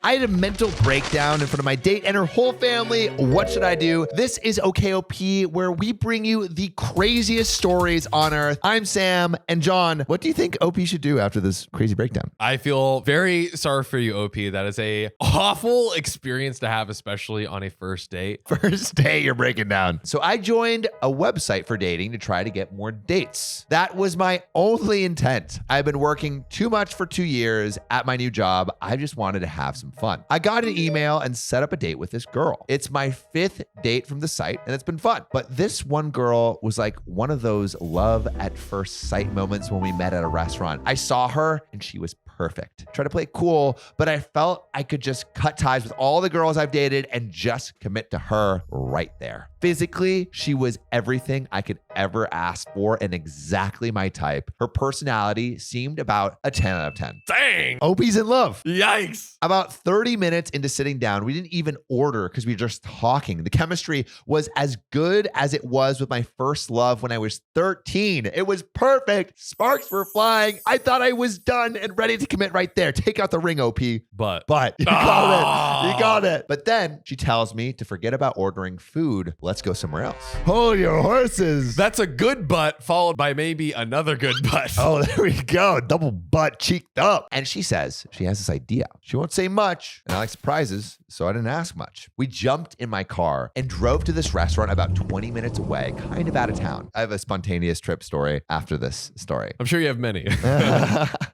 I had a mental breakdown in front of my date and her whole family. What should I do? This is OKOP, where we bring you the craziest stories on earth. I'm Sam, and John, what do you think OP should do after this crazy breakdown? I feel very sorry for you, OP. That is a awful experience to have, especially on a first date. First day you're breaking down. So I joined a website for dating to try to get more dates. That was my only intent. I've been working too much for 2 years at my new job. I just wanted to have some fun. I got an email and set up a date with this girl. It's my 5th date from the site, and it's been fun. But this one girl was like one of those love at first sight moments when we met at a restaurant. I saw her and she was perfect. Try to play it cool, but I felt I could just cut ties with all the girls I've dated and just commit to her right there. Physically, she was everything I could ever ask for and exactly my type. Her personality seemed about a 10 out of 10. Dang! OP's in love. Yikes! About 30 minutes into sitting down, we didn't even order because we were just talking. The chemistry was as good as it was with my first love when I was 13. It was perfect. Sparks were flying. I thought I was done and ready to commit right there. Take out the ring, OP. But you got it. You got it. But then she tells me to forget about ordering food. Let's go somewhere else. Hold your horses. that's a good butt followed by maybe another good butt. Oh, there we go. Double butt cheeked up. And she says she has this idea. She won't say much, and I like surprises, so I didn't ask much. We jumped in my car and drove to this restaurant about 20 minutes away, kind of out of town. I have a spontaneous trip story after this story. I'm sure you have many.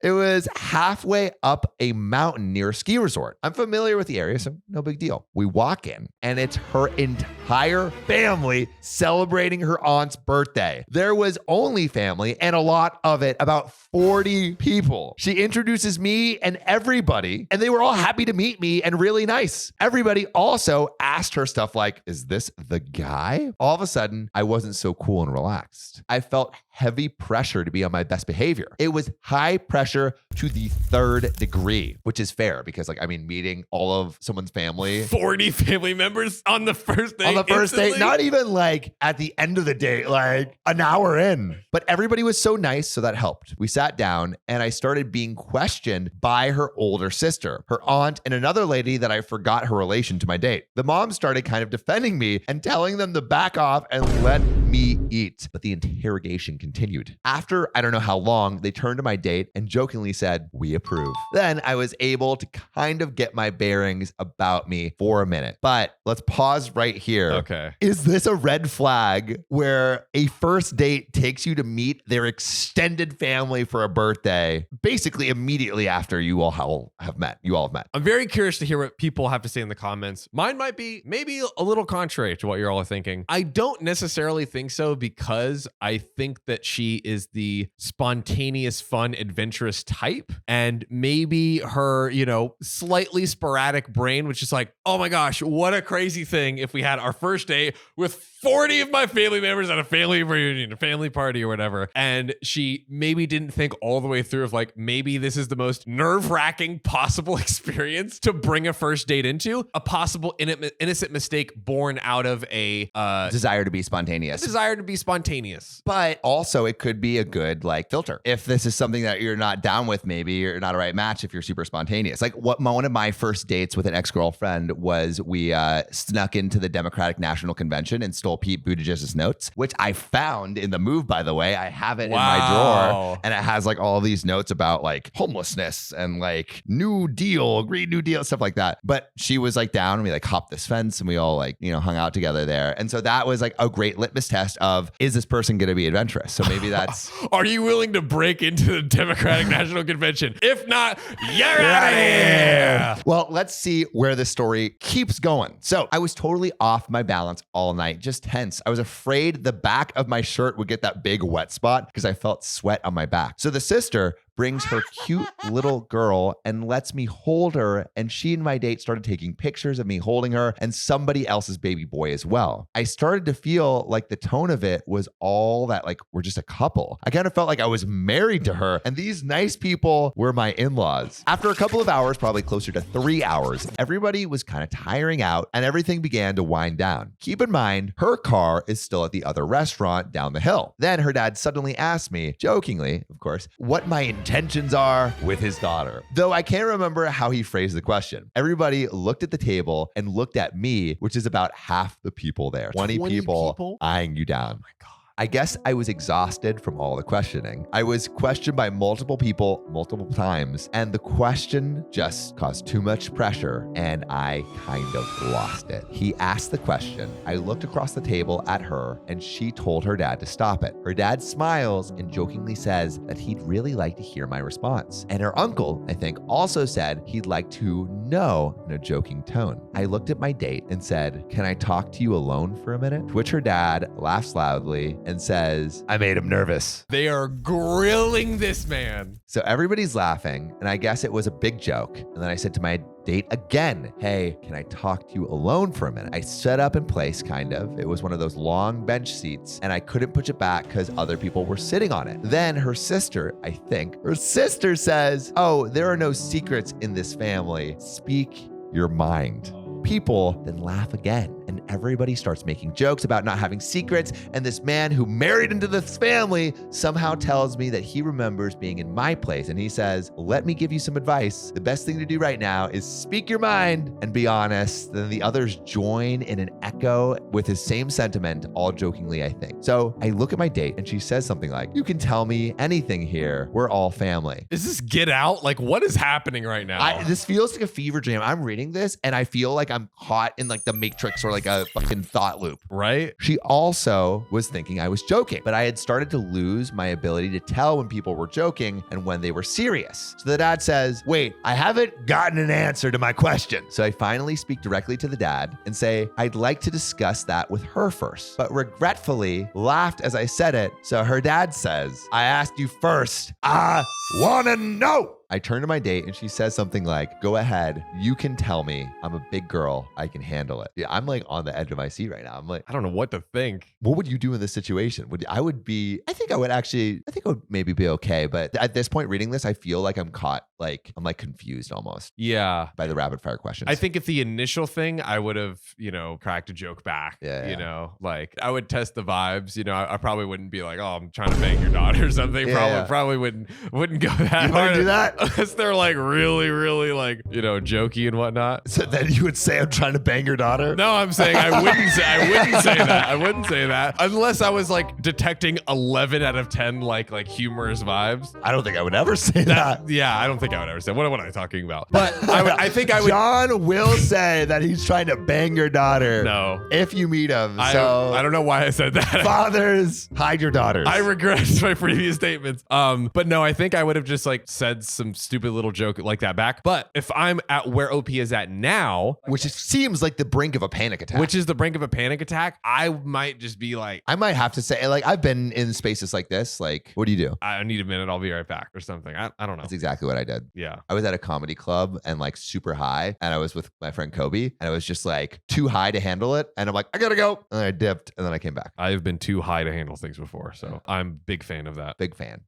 It was halfway up a mountain near a ski resort. I'm familiar with the area, so no big deal. We walk in, and it's her entire family celebrating her aunt's birthday. There was only family, and a lot of it, about 40 people. She introduces me and everybody, and they were all happy to meet me and really nice. Everybody also asked her stuff like, is this the guy? All of a sudden, I wasn't so cool and relaxed. I felt heavy pressure to be on my best behavior. It was high pressure to the 3rd degree, which is fair because, meeting all of someone's family. 40 family members on the first date. On the first instantly? date, not even like at the end of the date, like an hour in. But everybody was so nice, so that helped. We sat down and I started being questioned by her older sister, her aunt, and another lady that I forgot her relation to my date. The mom started kind of defending me and telling them to back off and let me eat. But the interrogation continued. After I don't know how long, they turned to my date and jokingly said, "We approve." Then I was able to kind of get my bearings about me for a minute. But let's pause right here. Okay. Is this a red flag where a first date takes you to meet their extended family for a birthday, basically immediately after you all have met? I'm very curious to hear what people have to say in the comments. Mine might be maybe a little contrary to what you're all thinking. I don't necessarily think so because I think that she is the spontaneous, fun, adventurous type. And maybe her, slightly sporadic brain, which is like, oh my gosh, what a crazy thing if we had our first date with 40 of my family members at a family reunion, a family party or whatever. And she maybe didn't think all the way through of like, maybe this is the most nerve-wracking possible experience to bring a first date into, a possible innocent mistake born out of a Desire to be spontaneous. But also it could be a good filter. If this is something that you're not down with, maybe you're not a right match if you're super spontaneous. One of my first dates with an ex-girlfriend was we snuck into the Democratic National Convention and stole Pete Buttigieg's notes, which I found in the move, by the way. I have it in my drawer, and it has all these notes about homelessness and Green New Deal, stuff like that. But she was down, and we hopped this fence and we all hung out together there. And so that was a great litmus test of, is this person going to be adventurous? So maybe that's... Are you willing to break into the Democratic National Convention? If not, you're out of here. Well, let's see where this story keeps going. So I was totally off my balance all night, just tense. I was afraid the back of my shirt would get that big wet spot because I felt sweat on my back. So the sister brings her cute little girl and lets me hold her, and she and my date started taking pictures of me holding her and somebody else's baby boy as well. I started to feel like the tone of it was all that we're just a couple. I kind of felt like I was married to her, and these nice people were my in-laws. After a couple of hours, probably closer to 3 hours, everybody was kind of tiring out and everything began to wind down. Keep in mind, her car is still at the other restaurant down the hill. Then her dad suddenly asked me, jokingly, of course, what my intentions are with his daughter. Though I can't remember how he phrased the question. Everybody looked at the table and looked at me, which is about half the people there. 20 people eyeing you down. Oh my God. I guess I was exhausted from all the questioning. I was questioned by multiple people multiple times, and the question just caused too much pressure, and I kind of lost it. He asked the question. I looked across the table at her, and she told her dad to stop it. Her dad smiles and jokingly says that he'd really like to hear my response. And her uncle, I think, also said he'd like to know in a joking tone. I looked at my date and said, "Can I talk to you alone for a minute?" To which her dad laughs loudly and says, "I made him nervous." They are grilling this man. So everybody's laughing, and I guess it was a big joke. And then I said to my date again, "Hey, can I talk to you alone for a minute?" I set up in place, kind of. It was one of those long bench seats, and I couldn't push it back because other people were sitting on it. Then her sister, I think, her sister says, "Oh, there are no secrets in this family. Speak your mind." People then laugh again, and everybody starts making jokes about not having secrets, and this man who married into this family somehow tells me that he remembers being in my place, and he says, "Let me give you some advice. The best thing to do right now is speak your mind and be honest." Then the others join in an echo with his same sentiment, all jokingly, I think. So I look at my date, and she says something like, "You can tell me anything here. We're all family." Is this Get Out? Like, what is happening right now? This feels like a fever dream. I'm reading this, and I feel like I'm caught in like the Matrix or like a fucking thought loop. Right? She also was thinking I was joking, but I had started to lose my ability to tell when people were joking and when they were serious. So the dad says, "Wait, I haven't gotten an answer to my question." So I finally speak directly to the dad and say, "I'd like to discuss that with her first," but regretfully laughed as I said it. So her dad says, "I asked you first. I wanna know." I turn to my date and she says something like, "Go ahead. You can tell me. I'm a big girl. I can handle it." Yeah, I'm like on the edge of my seat right now. I'm like, I don't know what to think. what would you do in this situation? I think I would maybe be okay. But at this point reading this, I feel like I'm caught, like I'm like confused almost Yeah. by the rapid fire questions. I think if the initial thing, I would have, cracked a joke back. Yeah. Like I would test the vibes. I probably wouldn't be like, "Oh, I'm trying to bang your daughter" or something. Probably wouldn't go that You hard. wouldn't do that? Unless they're like really, really like, jokey and whatnot. So then you would say, "I'm trying to bang your daughter"? No, I'm saying I wouldn't say that. I wouldn't say that unless I was like detecting 11 out of 10 like humorous vibes. I don't think I would ever say that. Yeah, I don't think I would ever say. What am I talking about? But I think I would. John will say that he's trying to bang your daughter. No. If you meet him. I don't know why I said that. Fathers, hide your daughters. I regret my previous statements. But no, I think I would have just like said some stupid little joke like that back. But if I'm at where OP is at now, which seems like the brink of a panic attack. which is the brink of a panic attack, I might just be like, I might have to say, like, I've been in spaces like this. Like, what do you do? I need a minute, I'll be right back or something. I don't know. That's exactly what I did. Yeah. I was at a comedy club and like super high, and I was with my friend Kobe, and I was just like too high to handle it. And I'm like, I gotta go. And then I dipped, and then I came back. I've been too high to handle things before, so I'm a big fan of that. Big fan.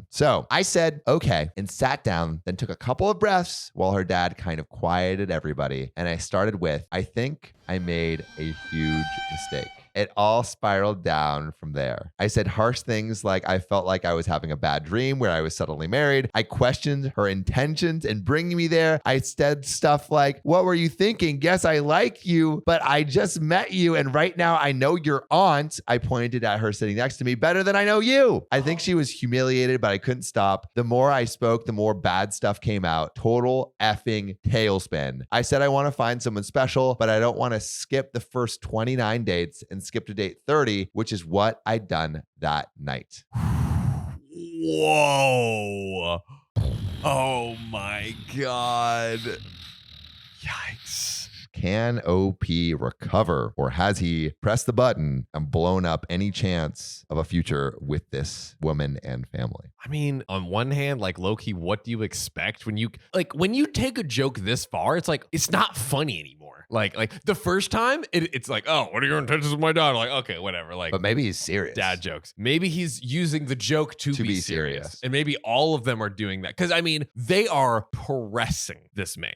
So I said, okay, and sat down, then took a couple of breaths while her dad kind of quieted everybody. And I started with, "I think I made a huge mistake." It all spiraled down from there. I said harsh things like I felt like I was having a bad dream where I was suddenly married. I questioned her intentions in bringing me there. I said stuff like, "What were you thinking? Guess I like you, but I just met you, and right now I know your aunt." I pointed at her sitting next to me, "Better than I know you." I think she was humiliated, but I couldn't stop. The more I spoke, the more bad stuff came out. Total effing tailspin. I said I want to find someone special, but I don't want to skip the first 29 dates and skip to date 30, which is what I'd done that night. Whoa. Oh my God. Yikes. Can OP recover, or has he pressed the button and blown up any chance of a future with this woman and family? I mean, on one hand, like low-key, what do you expect when you take a joke this far? It's like, it's not funny anymore. Like the first time, it's like, "Oh, what are your intentions with my daughter?" Like, okay, whatever. Like, but maybe he's serious. Dad jokes. Maybe he's using the joke to be serious. And maybe all of them are doing that. Because I mean, they are pressing this man.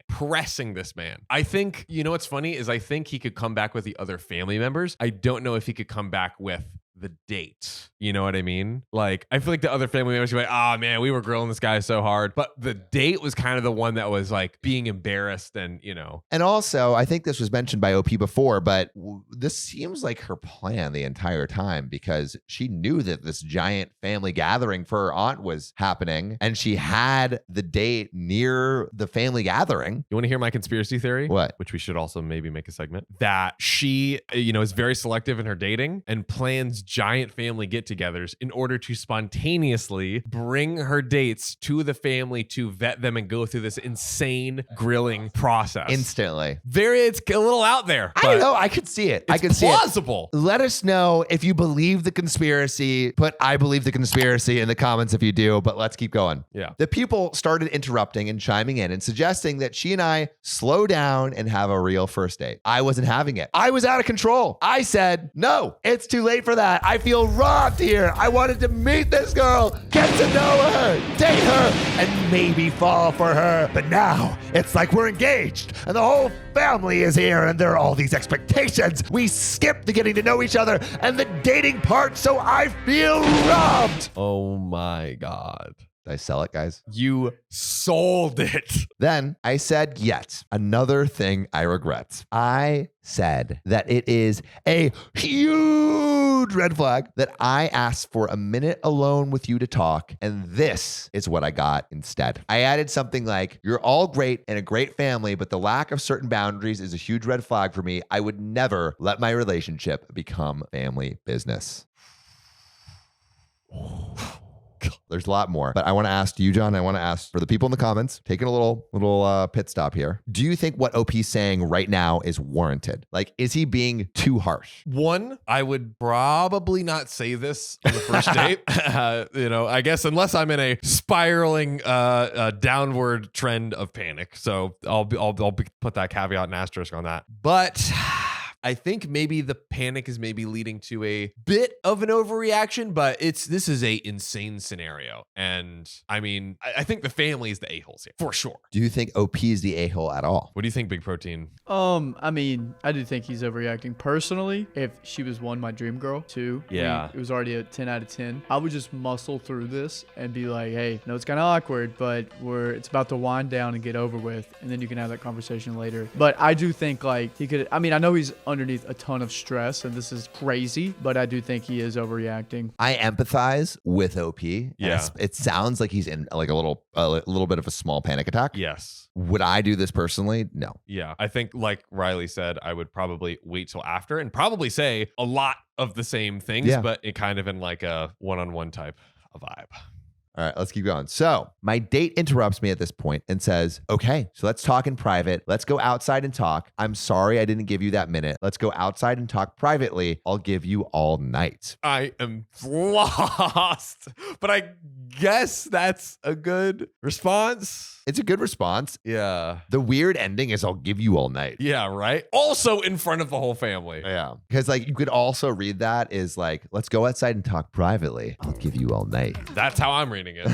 I think, what's funny is I think he could come back with the other family members. I don't know if he could come back with the date. You know what I mean? Like, I feel like the other family members were like, oh man, we were grilling this guy so hard. But the date was kind of the one that was like being embarrassed and, you know. And also, I think this was mentioned by OP before, but this seems like her plan the entire time because she knew that this giant family gathering for her aunt was happening and she had the date near the family gathering. You want to hear my conspiracy theory? What? Which we should also maybe make a segment. That she, you know, is very selective in her dating and plans giant family get-togethers in order to spontaneously bring her dates to the family to vet them and go through this insane grilling process. Instantly. It's a little out there. I don't know. I could see it. I could see it. Plausible. Let us know if you believe the conspiracy. Put I believe the conspiracy in the comments if you do, but let's keep going. Yeah. The people started interrupting and chiming in and suggesting that she and I slow down and have a real first date. I wasn't having it. I was out of control. I said, no, it's too late for that. I feel robbed here. I wanted to meet this girl, get to know her, date her, and maybe fall for her. But now it's like we're engaged and the whole family is here and there are all these expectations. We skipped the getting to know each other and the dating part, so I feel robbed. Oh my God. Did I sell it, guys? You sold it. Then I said yet another thing I regret. I said that it is a huge red flag that I asked for a minute alone with you to talk, and this is what I got instead. I added something like, you're all great and a great family, but the lack of certain boundaries is a huge red flag for me. I would never let my relationship become family business. There's a lot more, but I want to ask you, John. I want to ask for the people in the comments, taking a little pit stop here. Do you think what OP's saying right now is warranted? Like, is he being too harsh? One, I would probably not say this on the first date. You know, I guess unless I'm in a spiraling downward trend of panic. So I'll put that caveat and asterisk on that. But I think maybe the panic is maybe leading to a bit of an overreaction, but this is a insane scenario. And I mean, I think the family is the a-holes here for sure. Do you think OP is the a-hole at all? What do you think, Big Protein? I mean, I do think he's overreacting. Personally, if she was one, my dream girl, two, yeah, it was already a 10 out of 10. I would just muscle through this and be like, hey, no, it's kind of awkward, but it's about to wind down and get over with. And then you can have that conversation later. But I do think like he could, I mean, I know he's underneath a ton of stress and this is crazy, but I do think he is overreacting. I empathize with OP. Yeah. It sounds like he's in like a little bit of a small panic attack. Yes. Would I do this personally? No. Yeah. I think like Riley said, I would probably wait till after and probably say a lot of the same things, but it kind of in like a one-on-one type of vibe. All right, let's keep going. So my date interrupts me at this point and says, okay, so let's talk in private. Let's go outside and talk. I'm sorry I didn't give you that minute. Let's go outside and talk privately. I'll give you all night. I am lost, but I guess that's a good response. It's a good response. Yeah. The weird ending is I'll give you all night. Yeah, right? Also in front of the whole family. Yeah. Because like you could also read that as like, let's go outside and talk privately. I'll give you all night. That's how I'm reading it.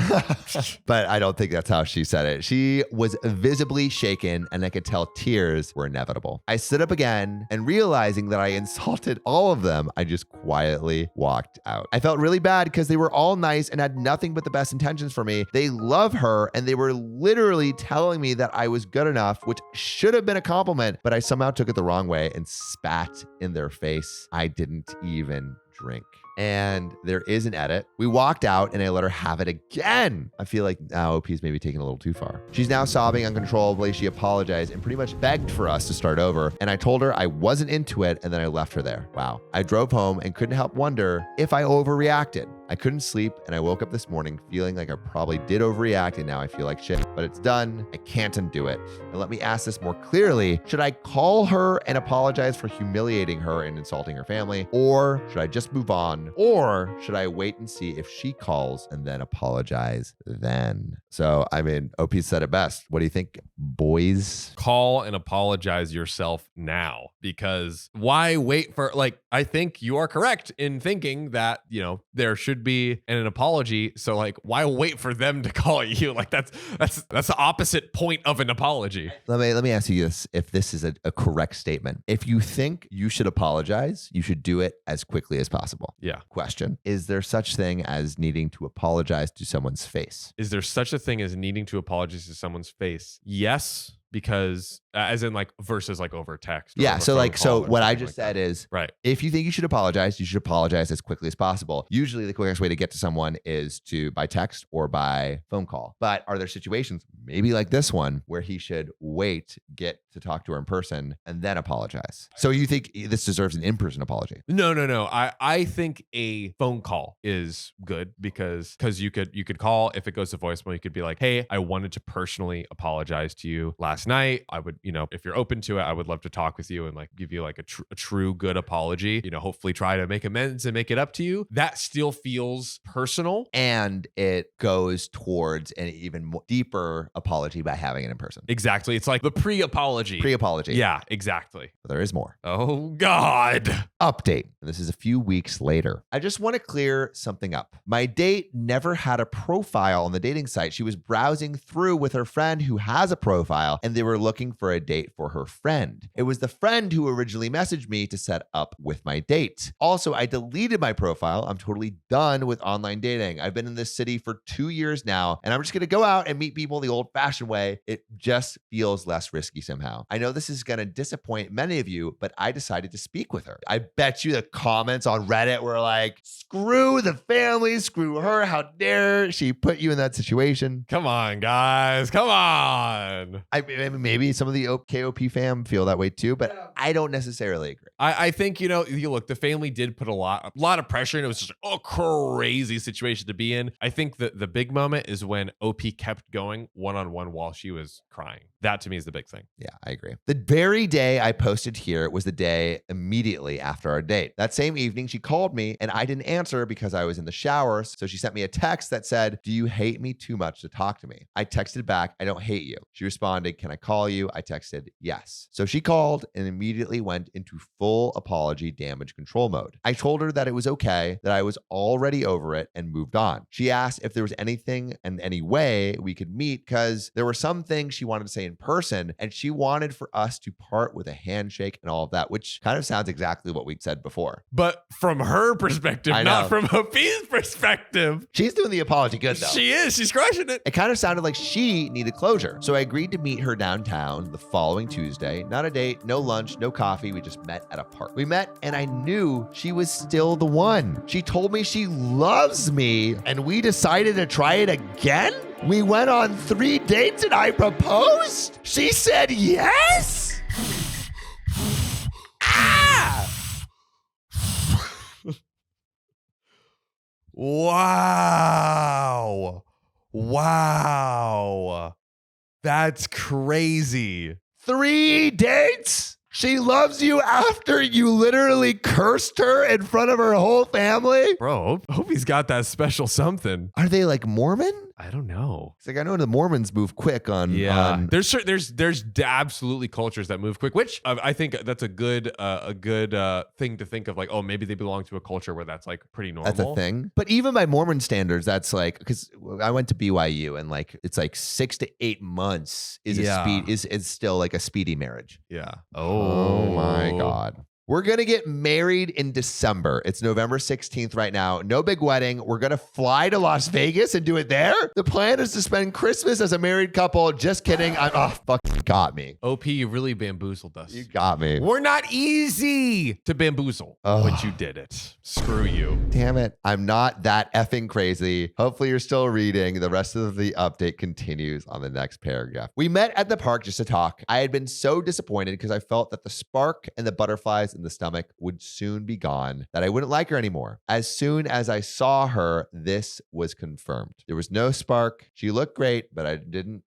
But I don't think that's how she said it. She was visibly shaken and I could tell tears were inevitable. I stood up again and realizing that I insulted all of them, I just quietly walked out. I felt really bad because they were all nice and had nothing but the best intentions for me. They love her and they were literally telling me that I was good enough, which should have been a compliment, but I somehow took it the wrong way and spat in their face. I didn't even drink. And there is an edit. We walked out and I let her have it again. I feel like now OP's maybe taking a little too far. She's now sobbing uncontrollably. She apologized and pretty much begged for us to start over. And I told her I wasn't into it and then I left her there. Wow. I drove home and couldn't help wonder if I overreacted. I couldn't sleep and I woke up this morning feeling like I probably did overreact and now I feel like shit, but it's done. I can't undo it. And let me ask this more clearly. Should I call her and apologize for humiliating her and insulting her family? Or should I just move on? Or should I wait and see if she calls and then apologize then? So, I mean, OP said it best. What do you think, boys? Call and apologize yourself now, because why wait for, like, I think you are correct in thinking that, you know, there should be an apology. So like, why wait for them to call you? Like that's the opposite point of an apology. Let me ask you this, if this is a correct statement. If you think you should apologize, you should do it as quickly as possible. Yeah. Question: is there such thing as needing to apologize to someone's face? Is there such a thing as needing to apologize to someone's face? Yes. Because as in like versus like over text. Yeah. So like, so what I just said is, right. If you think you should apologize as quickly as possible. Usually the quickest way to get to someone is by text or by phone call. But are there situations, maybe like this one, where he should wait, get to talk to her in person and then apologize? So you think this deserves an in-person apology? No. I think a phone call is good because you could call. If it goes to voicemail, you could be like, hey, I wanted to personally apologize to you last night. I would, if you're open to it, I would love to talk with you and like give you like a true good apology, hopefully try to make amends and make it up to you. That still feels personal. And it goes towards an even deeper apology by having it in person. Exactly. It's like the pre-apology. Yeah, exactly. But there is more. Oh God. Update. This is a few weeks later. I just want to clear something up. My date never had a profile on the dating site. She was browsing through with her friend who has a profile, and they were looking for a date for her friend. It was the friend who originally messaged me to set up with my date. Also, I deleted my profile. I'm totally done with online dating. I've been in this city for 2 years now, and I'm just going to go out and meet people the old-fashioned way. It just feels less risky somehow. I know this is going to disappoint many of you, but I decided to speak with her. I bet you the comments on Reddit were like, screw the family, screw her. How dare she put you in that situation? Come on, guys. Come on. Maybe some of the KOP fam feel that way too, but I don't necessarily agree. I think, you look, the family did put a lot of pressure and it was just a crazy situation to be in. I think that the big moment is when OP kept going one-on-one while she was crying. That to me is the big thing. Yeah, I agree. The very day I posted here was the day immediately after our date. That same evening, she called me and I didn't answer because I was in the shower. So she sent me a text that said, "Do you hate me too much to talk to me?" I texted back, "I don't hate you." She responded, "Can I call you?" I texted, "Yes." So she called and immediately went into full apology damage control mode. I told her that it was okay, that I was already over it and moved on. She asked if there was anything and any way we could meet because there were some things she wanted to say in person and she wanted for us to part with a handshake and all of that, which kind of sounds exactly what we said before. But from her perspective, not from OP's perspective. She's doing the apology good though. She is. She's crushing it. It kind of sounded like she needed closure. So I agreed to meet her downtown the following Tuesday. Not a date, no lunch, no coffee. We just met at a park. We met and I knew she was still the one. She told me she loves me and we decided to try it again? We went on 3 dates and I proposed? She said yes? Ah! Wow. That's crazy. 3 dates? She loves you after you literally cursed her in front of her whole family? Bro, hope he's got that special something. Are they like Mormon? I don't know. It's like, I know the Mormons move quick on. Yeah. There's absolutely cultures that move quick, which I think that's a good thing to think of. Like, oh, maybe they belong to a culture where that's like pretty normal. That's a thing. But even by Mormon standards, that's like, because I went to BYU and like, it's like 6 to 8 months is still like a speedy marriage. Yeah. Oh my God. We're going to get married in December. It's November 16th right now. No big wedding. We're going to fly to Las Vegas and do it there. The plan is to spend Christmas as a married couple. Just kidding. Fucking got me. OP, you really bamboozled us. You got me. We're not easy to bamboozle, but you did it. Screw you. Damn it. I'm not that effing crazy. Hopefully you're still reading. The rest of the update continues on the next paragraph. We met at the park just to talk. I had been so disappointed because I felt that the spark and the butterflies in the stomach would soon be gone, that I wouldn't like her anymore. As soon as I saw her, this was confirmed. There was no spark. She looked great, but I just didn't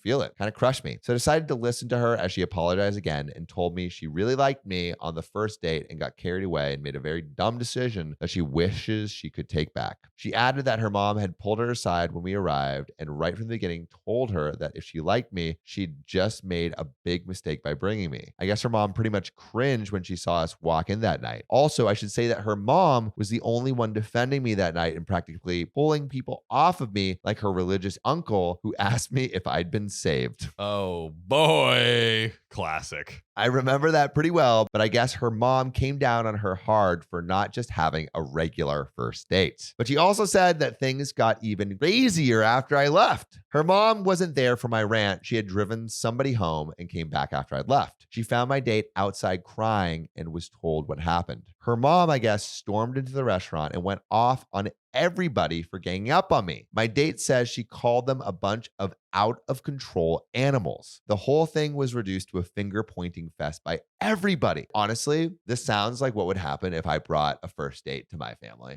feel it. Kind of crushed me. So I decided to listen to her as she apologized again and told me she really liked me on the first date and got carried away and made a very dumb decision that she wishes she could take back. She added that her mom had pulled her aside when we arrived and right from the beginning told her that if she liked me, she'd just made a big mistake by bringing me. I guess her mom pretty much cringed when she she saw us walk in that night. Also, I should say that her mom was the only one defending me that night and practically pulling people off of me, like her religious uncle who asked me if I'd been saved. Oh boy. Classic. I remember that pretty well, but I guess her mom came down on her hard for not just having a regular first date. But she also said that things got even crazier after I left. Her mom wasn't there for my rant. She had driven somebody home and came back after I'd left. She found my date outside crying and was told what happened. Her mom, I guess, stormed into the restaurant and went off on everybody for ganging up on me. My date says she called them a bunch of out of control animals. The whole thing was reduced to a finger pointing fest by everybody. Honestly, this sounds like what would happen if I brought a first date to my family.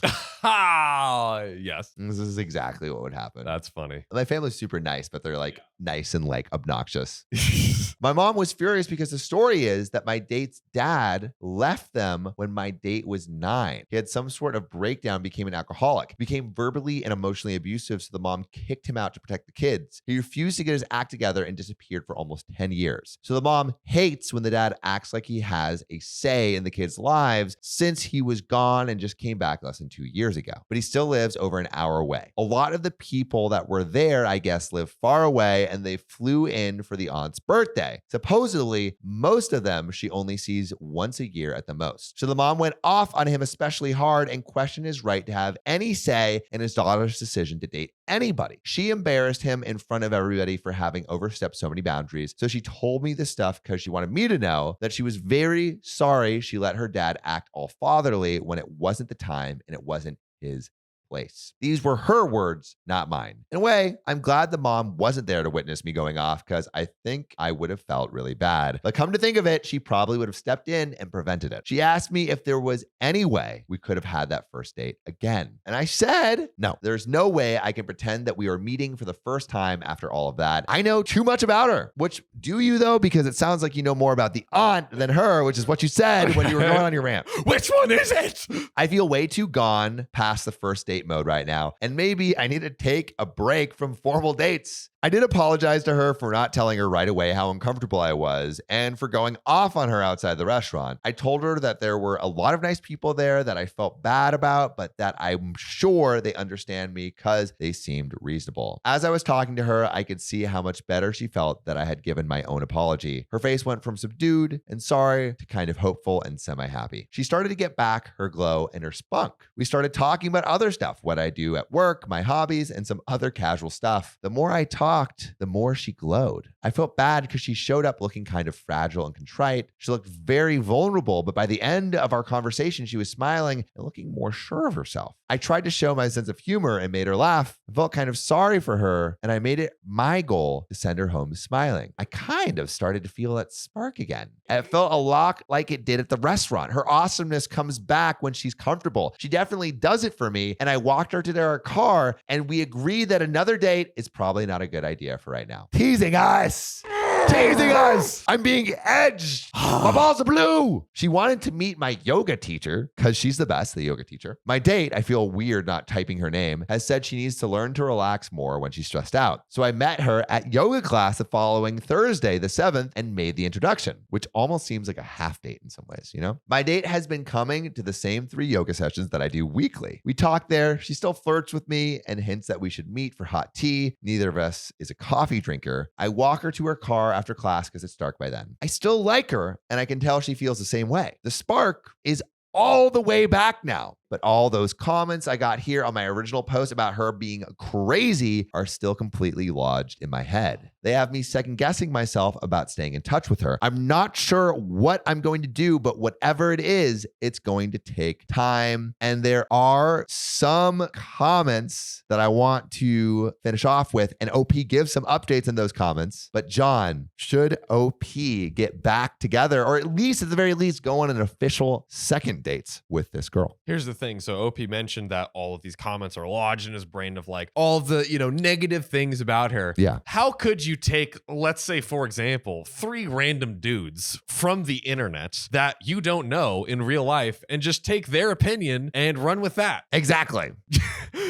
Yes. This is exactly what would happen. That's funny. My family's super nice, but they're like nice and like obnoxious. My mom was furious because the story is that my date's dad left them when my date was 9. He had some sort of breakdown, became an alcoholic, became verbally and emotionally abusive, so the mom kicked him out to protect the kids. He refused to get his act together and disappeared for almost 10 years. So the mom hates when the dad acts like he has a say in the kids' lives since he was gone and just came back less than 2 years ago. But he still lives over an hour away. A lot of the people that were there, I guess, live far away and they flew in for the aunt's birthday. Supposedly, most of them she only sees once a year at the most. So the mom went off on him especially hard and questioned his right to have any say in his daughter's decision to date anybody. She embarrassed him in front of everybody for having overstepped so many boundaries. So she told me this stuff because she wanted me to know that she was very sorry she let her dad act all fatherly when it wasn't the time and it wasn't his place. These were her words, not mine. In a way, I'm glad the mom wasn't there to witness me going off because I think I would have felt really bad. But come to think of it, she probably would have stepped in and prevented it. She asked me if there was any way we could have had that first date again. And I said, no, there's no way I can pretend that we are meeting for the first time after all of that. I know too much about her. Which do you though? Because it sounds like you know more about the aunt than her, which is what you said when you were going on your rant. Which one is it? I feel way too gone past the first date mode right now, and maybe I need to take a break from formal dates. I did apologize to her for not telling her right away how uncomfortable I was and for going off on her outside the restaurant. I told her that there were a lot of nice people there that I felt bad about, but that I'm sure they understand me because they seemed reasonable. As I was talking to her, I could see how much better she felt that I had given my own apology. Her face went from subdued and sorry to kind of hopeful and semi-happy. She started to get back her glow and her spunk. We started talking about other stuff, what I do at work, my hobbies, and some other casual stuff. The more I talked, the more she glowed. I felt bad because she showed up looking kind of fragile and contrite. She looked very vulnerable, but by the end of our conversation, she was smiling and looking more sure of herself. I tried to show my sense of humor and made her laugh. I felt kind of sorry for her, and I made it my goal to send her home smiling. I kind of started to feel that spark again. It felt a lot like it did at the restaurant. Her awesomeness comes back when she's comfortable. She definitely does it for me, and I walked her to their car, and we agreed that another date is probably not a good idea for right now. Teasing us. Teasing us. I'm being edged. My balls are blue. She wanted to meet my yoga teacher because she's the best, the yoga teacher. My date, I feel weird not typing her name, has said she needs to learn to relax more when she's stressed out. So I met her at yoga class the following Thursday, the 7th, and made the introduction, which almost seems like a half date in some ways, you know? My date has been coming to the same 3 yoga sessions that I do weekly. We talk there. She still flirts with me and hints that we should meet for hot tea. Neither of us is a coffee drinker. I walk her to her car after class because it's dark by then. I still like her, and I can tell she feels the same way. The spark is all the way back now. But all those comments I got here on my original post about her being crazy are still completely lodged in my head. They have me second guessing myself about staying in touch with her. I'm not sure what I'm going to do, but whatever it is, it's going to take time. And there are some comments that I want to finish off with, and OP gives some updates in those comments. But John, should OP get back together, or at least at the very least go on an official second date with this girl? Here's the thing. So OP mentioned that all of these comments are lodged in his brain of like all the, negative things about her. Yeah. How could you take, let's say, for example, 3 random dudes from the internet that you don't know in real life and just take their opinion and run with that? Exactly.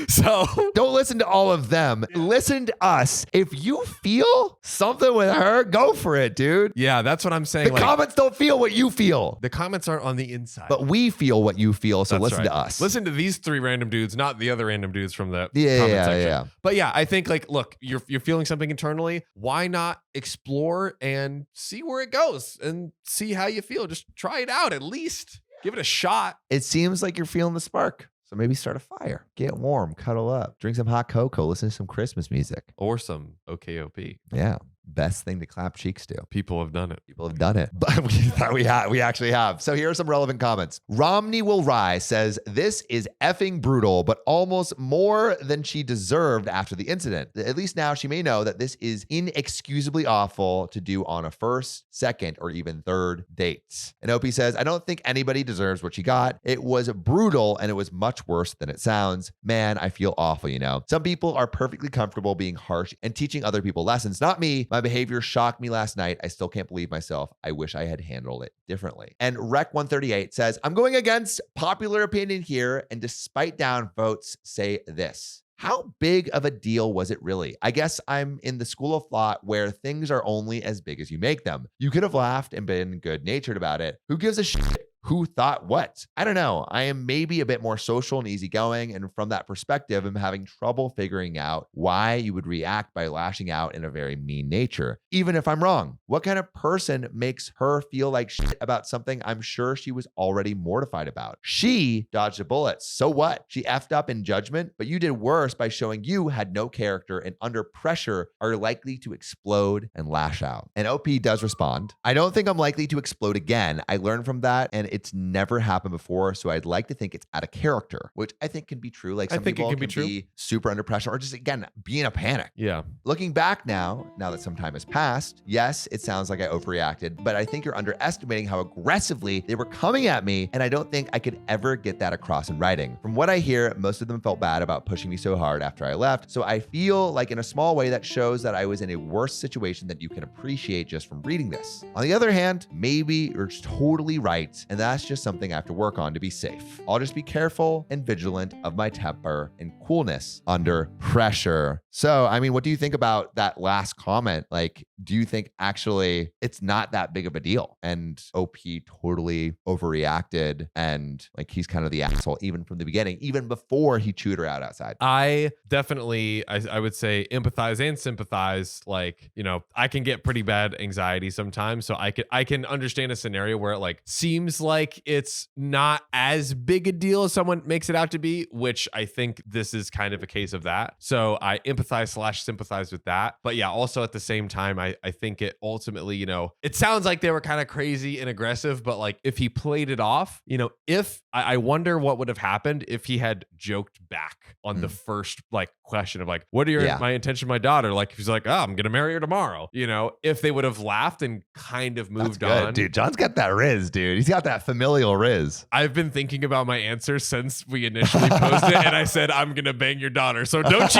So Don't listen to all of them. Listen to us. If you feel something with her, go for it, dude. yeah, that's what I'm saying. The comments don't feel what you feel, the comments aren't on the inside. but we feel what you feel. So That's listen right. to us. Listen to these 3 random dudes, not the other random dudes from the Yeah, comment yeah, section. yeah. But yeah, I think like, look, you're feeling something internally. Why not explore and see where it goes and see how you feel? Just try it out at least. Give it a shot. It seems like you're feeling the spark. So maybe start a fire, get warm, cuddle up, drink some hot cocoa, listen to some Christmas music. Or some OKOP. Yeah. Best thing to clap cheeks to. People have done it. People have done it, but we thought we actually have. So here are some relevant comments. Romney Will Rise says, this is effing brutal, but almost more than she deserved after the incident. At least now she may know that this is inexcusably awful to do on a first, second, or even third dates. And OP says, I don't think anybody deserves what she got. It was brutal and it was much worse than it sounds. Man, I feel awful, you know. Some people are perfectly comfortable being harsh and teaching other people lessons. Not me. My behavior shocked me last night. I still can't believe myself. I wish I had handled it differently. And Rec138 says, I'm going against popular opinion here, and despite down votes, say this. How big of a deal was it really? I guess I'm in the school of thought where things are only as big as you make them. You could have laughed and been good-natured about it. Who gives a shit? Who thought what? I don't know. I am maybe a bit more social and easygoing, and from that perspective, I'm having trouble figuring out why you would react by lashing out in a very mean nature, even if I'm wrong. What kind of person makes her feel like shit about something I'm sure she was already mortified about? She dodged a bullet. So what? She effed up in judgment, but you did worse by showing you had no character and under pressure are likely to explode and lash out. And OP does respond. I don't think I'm likely to explode again. I learned from that, and it's never happened before, so I'd like to think it's out of character, which I think can be true. Like some people can be super under pressure or just, again, be in a panic. Yeah. Looking back now that some time has passed, yes, it sounds like I overreacted, but I think you're underestimating how aggressively they were coming at me, and I don't think I could ever get that across in writing. From what I hear, most of them felt bad about pushing me so hard after I left, so I feel like in a small way that shows that I was in a worse situation than you can appreciate just from reading this. On the other hand, maybe you're totally right, and that's just something I have to work on to be safe. I'll just be careful and vigilant of my temper and coolness under pressure. So, I mean, what do you think about that last comment? Like, do you think actually it's not that big of a deal? And OP totally overreacted and like he's kind of the asshole even from the beginning, even before he chewed her out outside. I definitely, I would say empathize and sympathize. Like, you know, I can get pretty bad anxiety sometimes. So I can understand a scenario where it like seems like it's not as big a deal as someone makes it out to be, which I think this is kind of a case of that. So I empathize/sympathize with that. But yeah, also at the same time, I think it ultimately, you know, it sounds like they were kind of crazy and aggressive, but like if he played it off, you know, if I wonder what would have happened if he had joked back on the first like question of like, what are my intention with my daughter? Like, he's like, oh, I'm going to marry her tomorrow. You know, if they would have laughed and kind of moved on. Dude, John's got that riz, dude. He's got that familial riz. I've been thinking about my answer since we initially posted it, and I said, I'm going to bang your daughter. So don't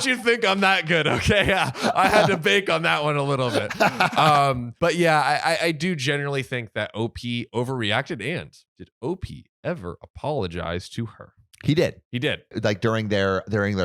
you think I'm that good. Okay. Yeah, I had to bake on that one a little bit. But yeah, I do generally think that OP overreacted. And did OP ever apologize to her? He did. Like during their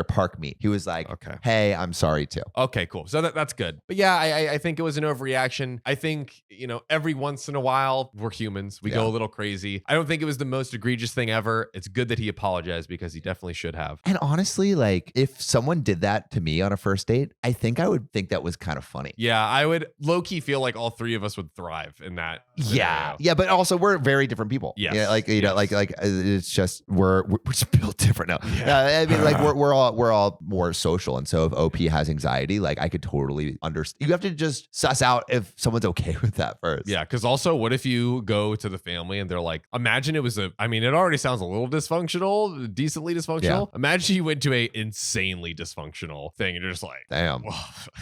park meet. He was like, okay, hey, I'm sorry too. Okay, cool. So that's good. But yeah, I think it was an overreaction. I think, you know, every once in a while, we're humans. We go a little crazy. I don't think it was the most egregious thing ever. It's good that he apologized because he definitely should have. And honestly, like if someone did that to me on a first date, I think I would think that was kind of funny. Yeah, I would low-key feel like all three of us would thrive in that scenario. Yeah, but also we're very different people. Yes. Yeah, like you know, like it's just we're just built different now. Yeah. I mean, like we're all more social, and so if OP has anxiety, like I could totally understand. You have to just suss out if someone's okay with that first. Yeah, because also, what if you go to the family and they're like, imagine it was it already sounds a little dysfunctional, decently dysfunctional. Yeah. Imagine you went to a insanely dysfunctional thing and you're just like, damn.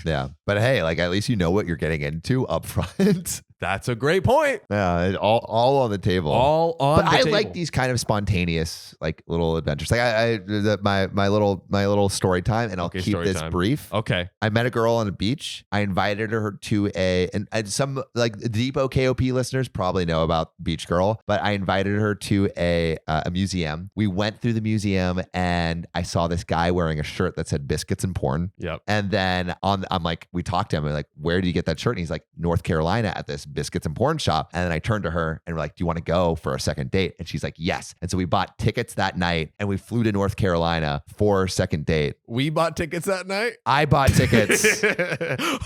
Yeah, but hey, like at least you know what you're getting into up front. That's a great point. Yeah, all on the table. All on but the I table. like these kind of spontaneous, like little adventures. Like my little story time, and I'll Okay, keep story this time. brief. Okay. I met a girl on a beach. I invited her to and some like deep OKOP listeners probably know about Beach Girl, but I invited her to a museum. We went through the museum and I saw this guy wearing a shirt that said biscuits and porn. Yep. And then I'm like, we talked to him. We're like, where did you get that shirt? And he's like, North Carolina at this biscuits and porn shop. And then I turned to her and we're like, do you want to go for a second date? And she's like, yes. And so we bought tickets that night and we flew to North Carolina for a second date. We bought tickets that night. I bought tickets.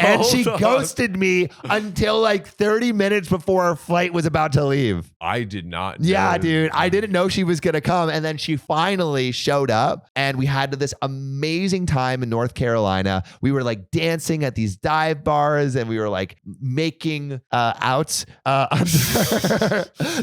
And she ghosted me until like 30 minutes before our flight was about to leave. I did not know. Yeah, dude. I didn't know she was going to come. And then she finally showed up and we had this amazing time in North Carolina. We were like dancing at these dive bars and we were like making out under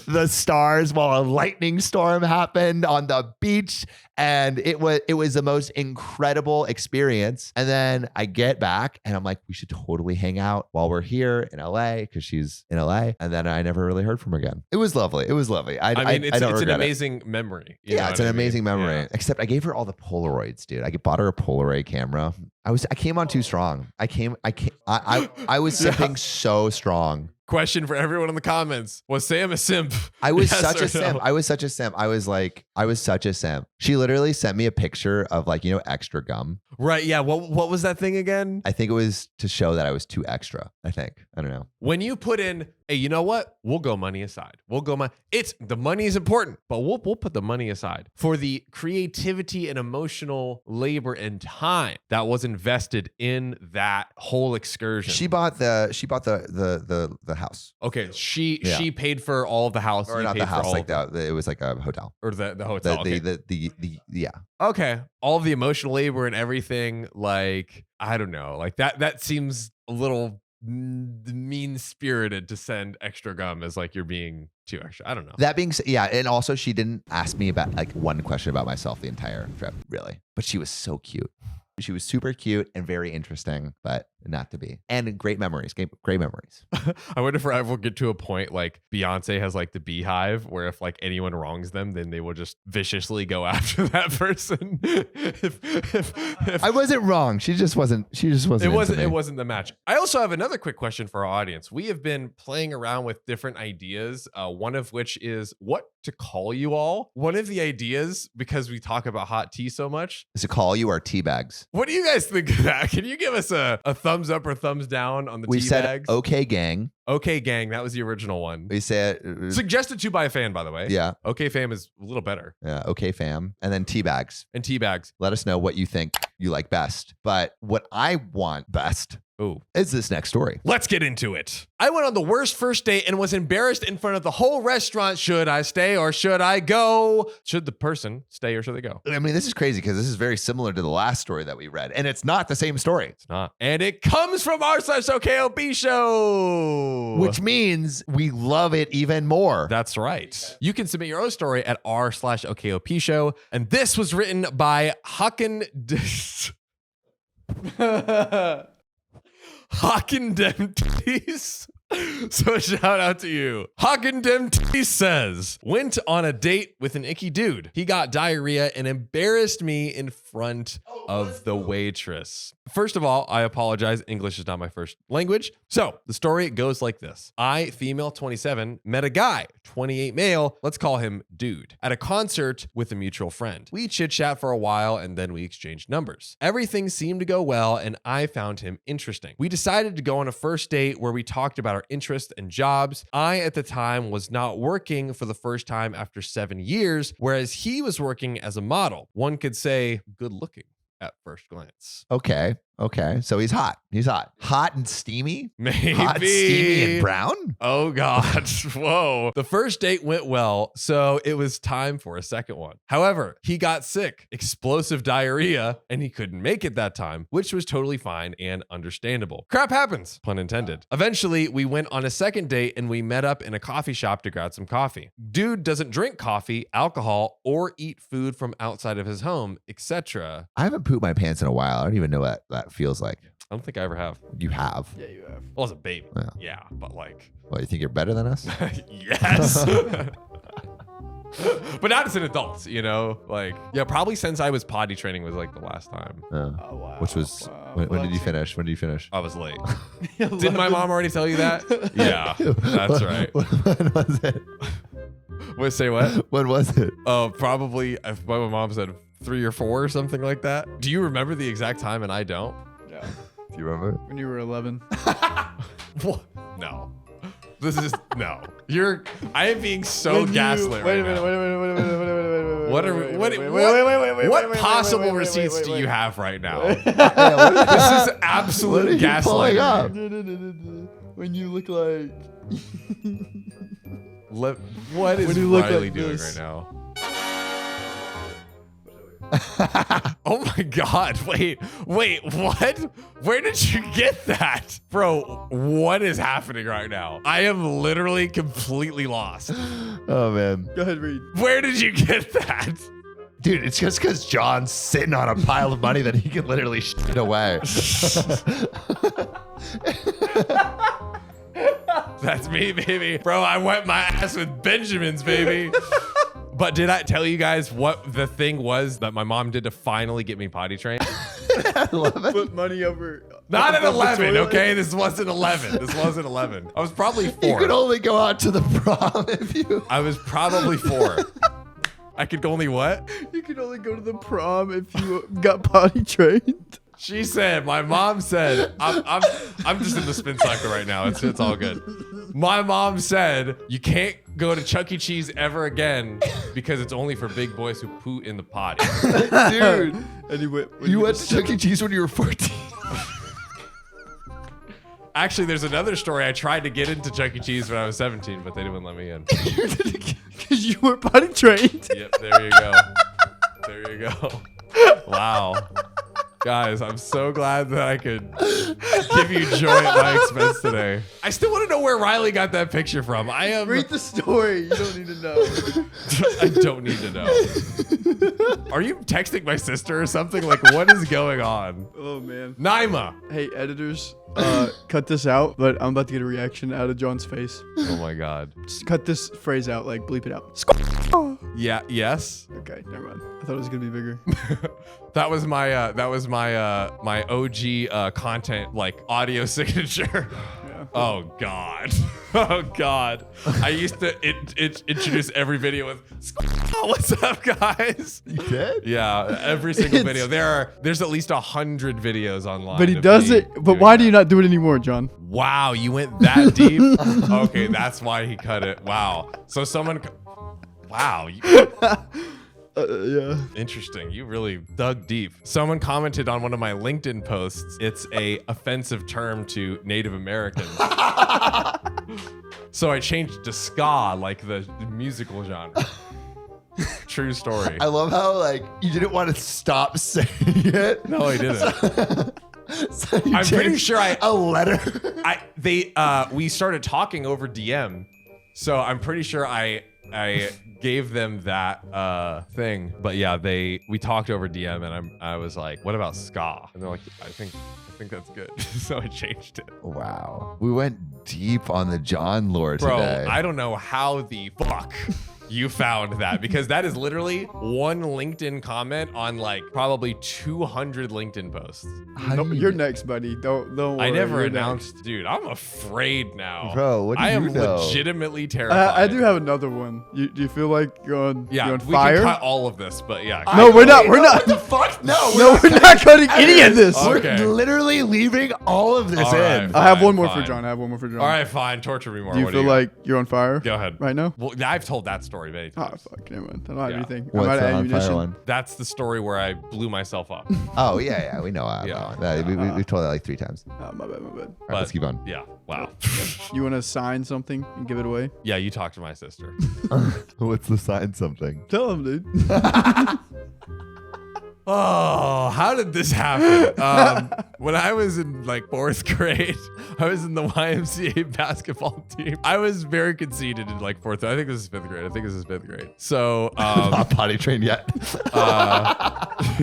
the stars while a lightning storm happened on the beach. And it was the most incredible experience. And then I get back and I'm like, we should totally hang out while we're here in LA because she's in LA. And then I never really heard from her again. It was lovely. It was lovely. I mean, it's don't an regret it. amazing memory. You know Yeah, it's what an I mean? amazing memory. Yeah. Except I gave her all the Polaroids, dude. I bought her a Polaroid camera. I came on too strong. I was sipping so strong. Question for everyone in the comments: was Sam a simp? I was Yes such or a simp. no? I was such a simp. I was such a simp. She literally sent me a picture of like, extra gum. Right? Yeah. What was that thing again? I think it was to show that I was too extra. I don't know. When you put in, hey, you know what? We'll go money aside. It's the money is important, but we'll put the money aside for the creativity and emotional labor and time that was invested in that whole excursion. She bought the house. Okay, she Yeah. paid for all of the house, Or you not paid the for house, all like of it was like a hotel. or the hotel. Okay. Yeah. Okay, all of the emotional labor and everything. Like I don't know, like that seems a little mean spirited to send extra gum as like you're being too extra. I don't know. That being said, yeah, and also she didn't ask me about like one question about myself the entire trip, really. But she was so cute. She was super cute and very interesting, but not to be. And great memories. Great memories. I wonder if I will get to a point like Beyonce has like the beehive where if like anyone wrongs them, then they will just viciously go after that person. if I wasn't wrong. She just wasn't. It wasn't the match. I also have another quick question for our audience. We have been playing around with different ideas. One of which is what to call you all. One of the ideas, because we talk about hot tea so much, is to call you our tea bags. what do you guys think of that? Can you give us a thumbs up or thumbs down on the We tea said bags? okay, gang. Okay, gang. That was the original one. We said Suggested to by a fan, by the way. yeah, Okay, fam is a little better. okay, fam, and then tea bags. And tea bags. Let us know what you think you like best. But what I want best Ooh. is this next story. Let's get into it. I went on the worst first date and was embarrassed in front of the whole restaurant. Should I stay or should I go? Should the person stay or should they go? I mean, this is crazy because this is very similar to the last story that we read, and it's not the same story. It's not. And it comes from r/OKOP show. Which means we love it even more. That's right. You can submit your own story at r/OKOP show. And this was written by Hockendemties. So shout out to you. Hockendemties says, went on a date with an icky dude. He got diarrhea and embarrassed me in front of the waitress. First of all, I apologize. English is not my first language. So the story goes like this. I, female 27, met a guy, 28 male, let's call him dude, at a concert with a mutual friend. We chit chat for a while and then we exchanged numbers. Everything seemed to go well and I found him interesting. We decided to go on a first date where we talked about our interests and jobs. I, at the time, was not working for the first time after 7 years, whereas he was working as a model. One could say good looking at first glance. Okay. So he's hot. Hot and steamy. Maybe. Hot, steamy, and brown. Oh, God. Whoa. The first date went well, so it was time for a second one. However, he got sick, explosive diarrhea, and he couldn't make it that time, which was totally fine and understandable. Crap happens, pun intended. Eventually, we went on a second date and we met up in a coffee shop to grab some coffee. Dude doesn't drink coffee, alcohol, or eat food from outside of his home, etc. I haven't pooped my pants in a while. I don't even know what that feels like. I don't think I ever have. You have. Yeah, you have. Well, as a baby. Yeah. Yeah, but like. Well, you think you're better than us? Yes. But not as an adult, you know? Like, yeah, probably since I was potty training was like the last time. Oh, wow. Which was, Wow. when did you finish? When did you finish? I was late. Didn't my mom already tell you that? Yeah, that's right. When was it? What, say what? When was it? Oh, probably, my mom said 3 or 4 or something like that. Do you remember the exact time and I don't? Yeah. Do you remember? When you were 11. What? No. This is, no. I am being so gaslit right now. What possible receipts do you have right now? This is absolute gaslighting. When you look like... What is When you look Riley like doing this. right now? Oh my God. Wait, what? Where did you get that? Bro, what is happening right now? I am literally completely lost. Oh, man. Go ahead, read. Where did you get that? Dude, it's just because John's sitting on a pile of money that he can literally shit away. That's me, baby. Bro, I wet my ass with Benjamins, baby. But did I tell you guys what the thing was that my mom did to finally get me potty trained? Put money over... Not at above the 11, toilet. okay? This wasn't 11. This wasn't 11. I was probably 4. You could only go out to the prom if you... I was probably 4. I could only what? You could only go to the prom if you got potty trained. She said, my mom said, I'm just in the spin cycle right now. It's all good. My mom said, you can't go to Chuck E. Cheese ever again because it's only for big boys who poo in the potty. Dude, And you went... you went to Chuck E. Cheese when you were 14. Actually, there's another story. I tried to get into Chuck E. Cheese when I was 17, but they didn't let me in. Because you were potty trained. Yep, there you go. There you go. Wow. Guys, I'm so glad that I could give you joy at my expense today. I still want to know where Riley got that picture from. I am... Read the story. You don't need to know. I don't need to know. Are you texting my sister or something? Like, what is going on? Oh, man. Naima. Hey, editors, cut this out, but I'm about to get a reaction out of John's face. Oh my God. Just cut this phrase out, like bleep it out. Yeah. Yes. Okay, never mind. I thought it was gonna be bigger. That was my my OG content, like audio signature. Yeah. Oh God. Oh God. I used to introduce every video with, "Oh, what's up, guys?" You did? Yeah, every single video. There's at least 100 videos online. But he of does me it. But doing why do that. you not do it anymore, John? Wow, you went that deep? Okay, that's why he cut it. Wow. So someone... Wow. Yeah. Interesting. You really dug deep. Someone commented on one of my LinkedIn posts, it's a offensive term to Native Americans. So I changed to ska, like the musical genre. True story. I love how, like, you didn't want to stop saying it. No, I didn't. So you I'm pretty changed sure a letter. We started talking over DM. So I'm pretty sure I gave them that thing. But yeah, we talked over DM and I was like, what about ska? And they're like, I think that's good. So I changed it. Wow. We went deep on the John lore Bro, today. I don't know how the fuck you found that, because that is literally one LinkedIn comment on like probably 200 LinkedIn posts. No, you're next, buddy. Don't worry. I never you're announced, next. dude. I'm afraid now. Bro, what do I you am know? legitimately terrified. I do have another one. Do you feel like you're on, Yeah, you're on we fire? can cut all of this, but yeah. No, we're not. Wait, We're no, not. What the fuck? No, No, we're not cutting any of this. Okay. We're literally leaving all of this All right, in. fine. I have one more fine. for John. All right, fine. Torture me more. Do you What feel like you're on fire? Go ahead. Right now? Well, I've told that story many Oh, times. fuck. Never mind. I don't have Yeah. anything. What's I'm out the of on fire ammunition. one? That's the story where I blew myself up. Oh, yeah, we know Yeah. that one. We've told that like 3 times. All My bad. right, let's keep on. Yeah. Wow. You want to sign something and give it away? Yeah, you talked to my sister. What's the sign something? Tell him, dude. Oh, how did this happen? When I was in like 4th grade, I was in the YMCA basketball team. I was very conceited in like 4th. I think this is 5th grade. So, Not potty trained yet.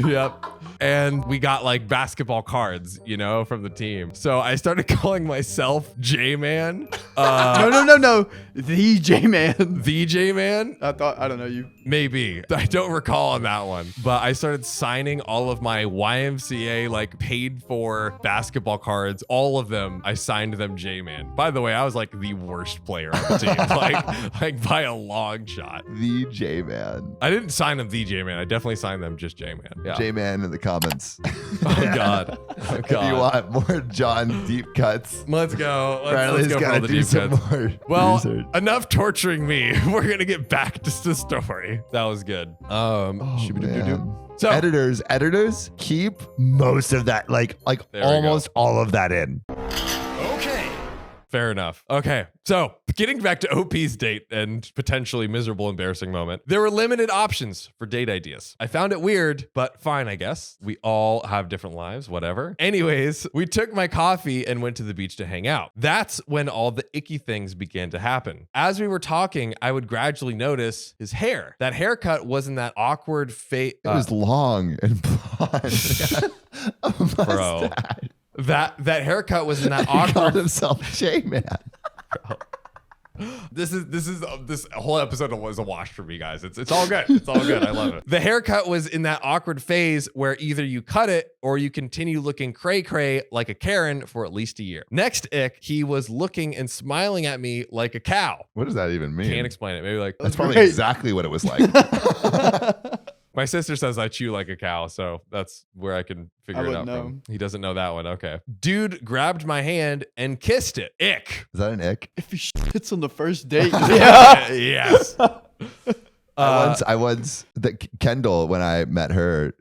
yep. And we got like basketball cards, you know, from the team. So I started calling myself J-Man. No. The J-Man. The J-Man? I don't know you. Maybe. I don't recall on that one. But I started signing all of my YMCA, like paid for basketball cards. All of them, I signed them J-Man. By the way, I was like the worst player on the team, like by a long shot. The J-Man. I didn't sign them the J-Man. I definitely signed them just J-Man. Yeah. J-Man in the comments. Oh God. Oh God. If you want more John deep cuts, Let's go. Riley's Let's go for all gotta the do deep some cuts. more Well, research. enough torturing me. We're gonna get back to the story. That was good. Oh, shoo-ba-doo-doo-doo. man. So editors, keep most of that, like There we almost all of that in. okay. Fair enough. Okay. So getting back to OP's date and potentially miserable, embarrassing moment, there were limited options for date ideas. I found it weird, but fine, I guess. We all have different lives, whatever. Anyways, we took my coffee and went to the beach to hang out. That's when all the icky things began to happen. As we were talking, I would gradually notice his hair. That haircut wasn't that awkward It was long and blonde. A Bro. mustache. That haircut was in that He called awkward. himself J-Man. This whole episode was a wash for me, guys. It's all good. It's all good. I love it. The haircut was in that awkward phase where either you cut it or you continue looking cray-cray like a Karen for at least a year. Next ick, he was looking and smiling at me like a cow. What does that even mean? Can't explain it. Maybe like That's probably Great. exactly what it was like. my sister says I chew like a cow, so that's where I can figure it out wouldn't know. from. He doesn't know that one. Okay. Dude grabbed my hand and kissed it. Ick. Is that an ick? If he shits on the first date. Yes. Kendall, when I met her,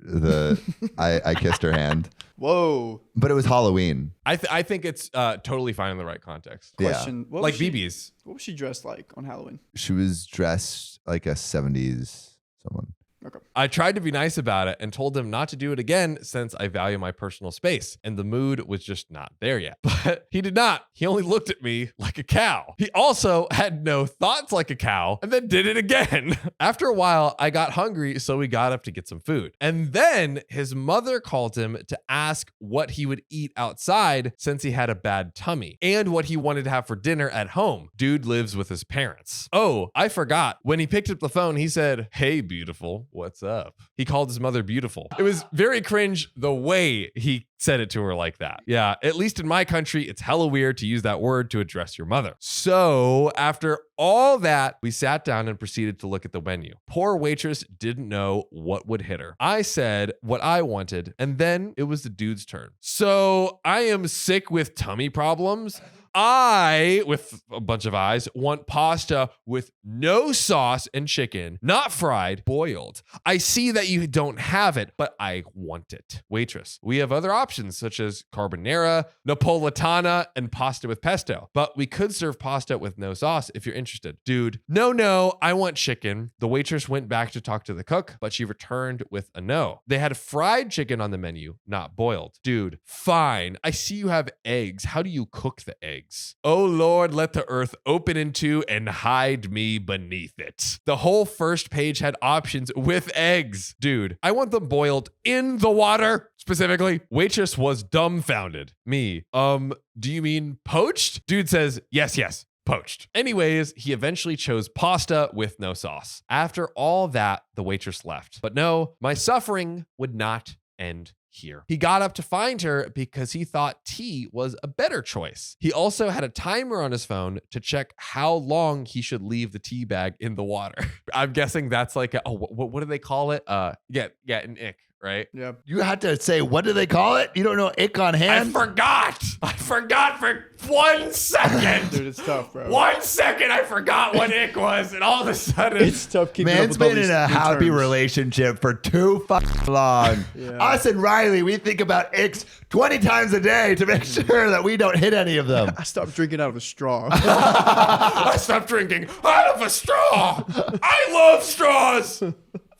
I kissed her hand, Whoa. but it was Halloween. I think it's totally fine in the right context. Question. What Like was she- BBs. What was she dressed like on Halloween? She was dressed like a 70s someone. Okay. I tried to be nice about it and told him not to do it again since I value my personal space, and the mood was just not there yet. But he did not. He only looked at me like a cow. He also had no thoughts like a cow and then did it again. After a while, I got hungry, so we got up to get some food. And then his mother called him to ask what he would eat outside since he had a bad tummy and what he wanted to have for dinner at home. Dude lives with his parents. Oh, I forgot. When he picked up the phone, he said, "Hey, beautiful. What's up?" He called his mother beautiful. It was very cringe the way he said it to her like that. Yeah, at least in my country, it's hella weird to use that word to address your mother. So after all that, we sat down and proceeded to look at the menu. Poor waitress didn't know what would hit her. I said what I wanted, and then it was the dude's turn. So I am sick with tummy problems. I, with a bunch of eyes, want pasta with no sauce and chicken, not fried, boiled. I see that you don't have it, but I want it. Waitress, we have other options such as carbonara, napolitana, and pasta with pesto, but we could serve pasta with no sauce if you're interested. Dude, no, I want chicken. The waitress went back to talk to the cook, but she returned with a no. They had fried chicken on the menu, not boiled. Dude, fine. I see you have eggs. How do you cook the eggs? Oh Lord, let the earth open into and hide me beneath it. The whole first page had options with eggs. Dude, I want them boiled in the water. Specifically, waitress was dumbfounded. Me, do you mean poached? Dude says, yes. Poached. Anyways, he eventually chose pasta with no sauce. After all that, the waitress left. But no, my suffering would not end here. He got up to find her because he thought tea was a better choice. He also had a timer on his phone to check how long he should leave the tea bag in the water. I'm guessing that's like what do they call it? Yeah, an ick, right? Yeah. You had to say, what do they call it? You don't know ick on hand? I forgot for 1 second. Dude, it's tough, bro. 1 second, I forgot what ick was, and all of a sudden, It's tough keeping up Man's with all been these in a new happy terms. relationship for too fucking long. Yeah. Us and Riley, we think about icks 20 times a day to make sure that we don't hit any of them. I stopped drinking out of a straw. I stopped drinking out of a straw. I love straws.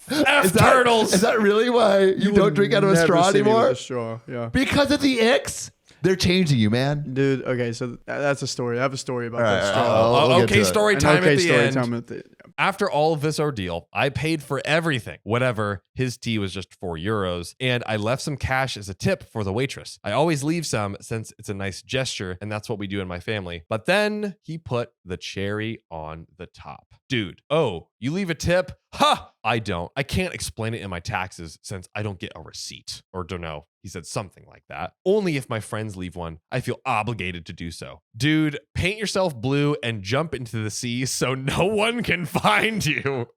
F turtles. Is that really why you don't drink out of a Never straw see me with anymore? a straw. Yeah. Because of the icks? They're changing you, man. Dude, okay, so that's a story. I have a story about All right, that all straw. right, we'll get to okay, it. story An time okay at the story end. time at the After all of this ordeal, I paid for everything. Whatever, his tea was just €4, and I left some cash as a tip for the waitress. I always leave some since it's a nice gesture, and that's what we do in my family. But then he put the cherry on the top. Dude, oh, you leave a tip? Ha! I don't. I can't explain it in my taxes since I don't get a receipt. Or don't know. He said something like that. Only if my friends leave one, I feel obligated to do so. Dude, paint yourself blue and jump into the sea so no one can find you.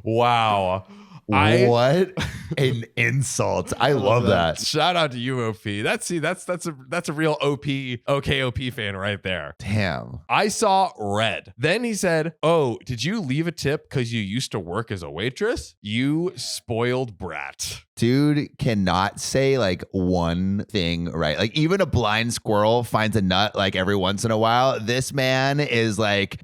Wow. What an insult. I love that. Shout out to you, OP. That's a real OP fan right there. Damn. I saw red. Then he said, "Oh, did you leave a tip because you used to work as a waitress? You spoiled brat." Dude cannot say like one thing right. Like even a blind squirrel finds a nut like every once in a while. This man is like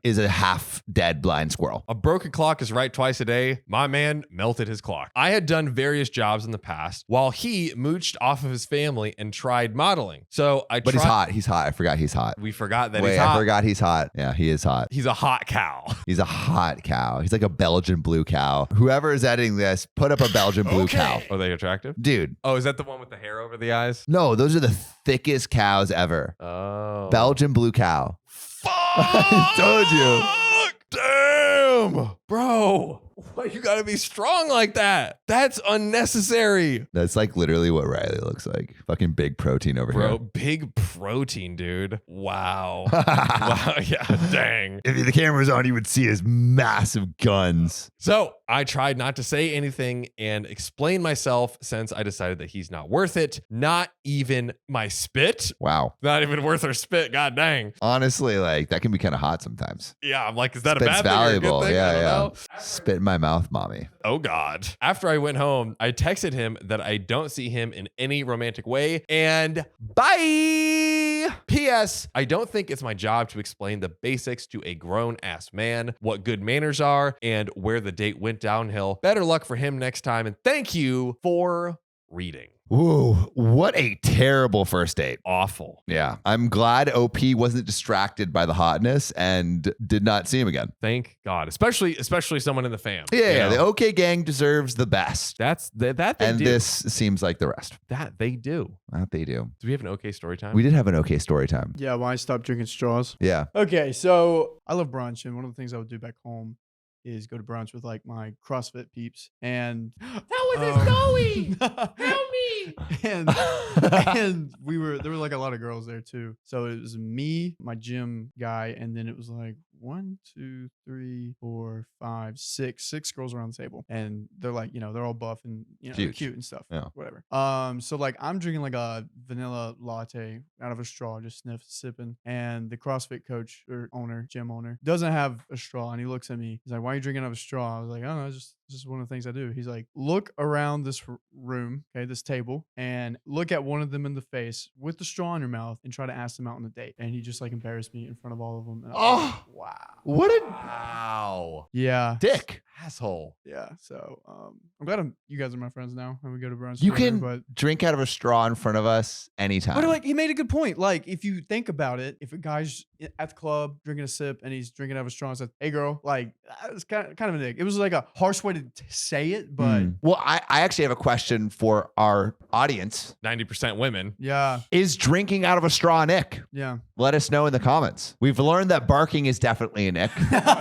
is a half dead blind squirrel. A broken clock is right twice a day. My man melted his clock. I had done various jobs in the past while he mooched off of his family and tried modeling. So But he's hot. He's hot. I forgot he's hot. We forgot that he's hot. I forgot he's hot. Yeah, he is hot. He's a hot cow. He's a hot cow. He's like a Belgian blue cow. Whoever is editing this, put up a Belgian blue cow. Are they attractive? Dude. Oh, is that the one with the hair over the eyes? No, those are the thickest cows ever. Oh. Belgian blue cow. Fuck! I told you. Damn! Bro, why you gotta be strong like that? That's unnecessary. That's like literally what Riley looks like. Fucking big protein over Bro, here. big protein, dude. Wow. Wow, yeah, dang. If the camera's on, you would see his massive guns. So I tried not to say anything and explain myself since I decided that he's not worth it. Not even my spit. Wow. Not even worth her spit. God dang. Honestly, like that can be kind of hot sometimes. Yeah, I'm like, is that Spit's a bad valuable. thing or a good thing? I don't know. Spit in my mouth, mommy. Oh God. After I went home, I texted him that I don't see him in any romantic way and bye. P.S. I don't think it's my job to explain the basics to a grown-ass man, what good manners are, and where the date went downhill. Better luck for him next time, and thank you for reading. Whoa, what a terrible first date. Awful. Yeah. I'm glad OP wasn't distracted by the hotness and did not see him again. Thank God. Especially someone in the fam. Yeah, you know? The OK gang deserves the best. That they and do. This seems like the rest. That they do. That they do. Do we have an okay story time? We did have an OK story time. Yeah, why stop drinking straws? Yeah. Okay, so I love brunch, and one of the things I would do back home is go to brunch with like my CrossFit peeps. And that was a story. Help me. And there were like a lot of girls there too. So it was me, my gym guy, and then it was like 1, 2, 3, 4, 5, 6 girls around the table. And they're like, they're all buff and Huge. cute and stuff. Yeah. Whatever. So like I'm drinking like a vanilla latte out of a straw, just sipping. And the CrossFit coach or gym owner, doesn't have a straw. And he looks at me. He's like, "Why are you drinking out of a straw?" I was like, "I don't know, it's just one of the things I do." He's like, "Look around this room, okay, this table, and look at one of them in the face with the straw in your mouth and try to ask them out on a date." And he just like embarrassed me in front of all of them. And I was like, wow. What a Wow. Yeah. dick. Asshole. Yeah. So I'm glad you guys are my friends now and we go to brunch. You together, can but drink out of a straw in front of us anytime. But like he made a good point. Like if you think about it, if a guy's at the club drinking a sip and he's drinking out of a straw and says, "Hey girl," like it's kind of a dick. It was like a harsh way to say it, but Well, I actually have a question for our audience. 90% women. yeah, Is drinking out of a straw an ick? yeah. Let us know in the comments. We've learned that barking is definitely an ick.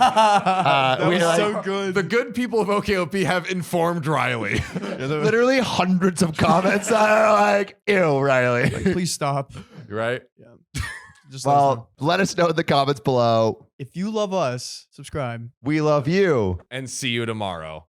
That was we like- so good. The good people of OKOP have informed Riley. Literally hundreds of comments that are like, ew, Riley. Like, please stop. Right? Yeah. Just let us know. Well, let us know in the comments below. If you love us, subscribe. We love you. And see you tomorrow.